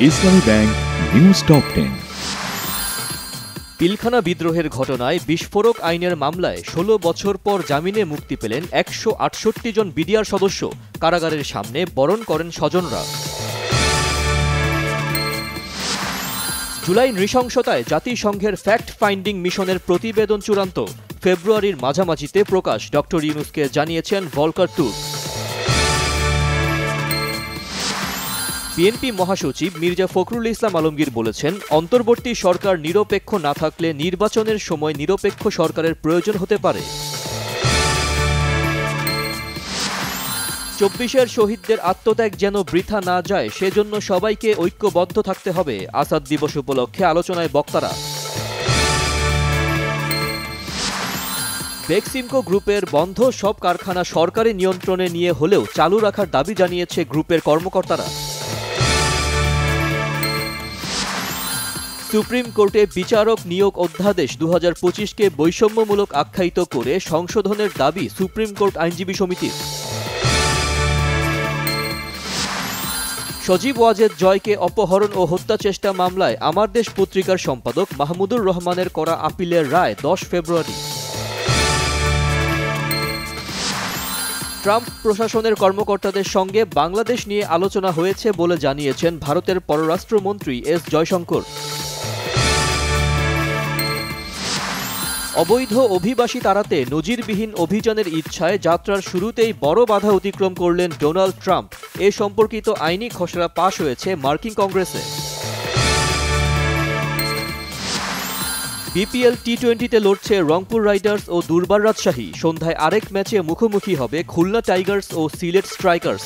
ইসলামী bank news top 10। Pilkhana বিদ্রোহের ঘটনায় বিস্ফোরক আইনের মামলায় ১৬ বছর পর জামিনে মুক্তি পেলেন ১৬৮ জন বিডিআর সদস্য। কারাগারের সামনে বরণ করেন স্বজনরা। জুলাই নৃশংসতায় জাতিসংঘের ফ্যাক্ট ফাইন্ডিং মিশনের প্রতিবেদন চূড়ান্ত। ফেব্রুয়ারির মাঝামাঝিতে প্রকাশ, ডক্টর ইউনূসকে জানিয়েছেন ভলকার টুর্ক। বিএনপি মহাসচিব মির্জা ফখরুল ইসলাম আলমগীর বলেছেন, অন্তর্বর্তী সরকার নিরপেক্ষ না থাকলে নির্বাচনের সময় নিরপেক্ষ সরকারের প্রয়োজন হতে পারে। ২৪-এর শহীদদের আত্মত্যাগ যেন বৃথা না যায়, সেজন্য সবাইকে ঐক্যবদ্ধ থাকতে হবে। আসাদ দিবস উপলক্ষে আলোচনায় বক্তারা। বেক্সিমকো গ্রুপের বন্ধ সব কারখানা সরকারি নিয়ন্ত্রণে নিয়ে হলেও চালু রাখার দাবি জানিয়েছে গ্রুপের কর্মকর্তারা। সুপ্রিম কোর্টে বিচারক নিয়োগ অধ্যাদেশ ২০২৫কে বৈষম্যমূলক আখ্যায়িত করে সংশোধনের দাবি সুপ্রিম কোর্ট আইনজীবী সমিতির। সজীব ওয়াজেদ জয়কে অপহরণ ও হত্যা চেষ্টা মামলায় আমার দেশ পত্রিকার সম্পাদক মাহমুদুর রহমানের করা আপিলের রায় ১০ ফেব্রুয়ারি। ট্রাম্প প্রশাসনের কর্মকর্তাদের সঙ্গে বাংলাদেশ নিয়ে আলোচনা হয়েছে বলে জানিয়েছেন ভারতের পররাষ্ট্রমন্ত্রী এস জয়শঙ্কর। অবৈধ অভিবাসী তাড়াতে নজিরবিহীন অভিযানের ইচ্ছায় যাত্রার শুরুতেই বড় বাধা অতিক্রম করলেন ডোনাল্ড ট্রাম্প। এ সম্পর্কিত আইনি খসড়া পাশ হয়েছে মার্কিন কংগ্রেসে। বিপিএল টি-20তে লড়ছে রংপুর রাইডার্স ও দুর্বার রাজশাহী। সন্ধ্যায় আরেক ম্যাচে মুখোমুখি হবে খুলনা টাইগার্স ও সিলেট স্ট্রাইকার্স।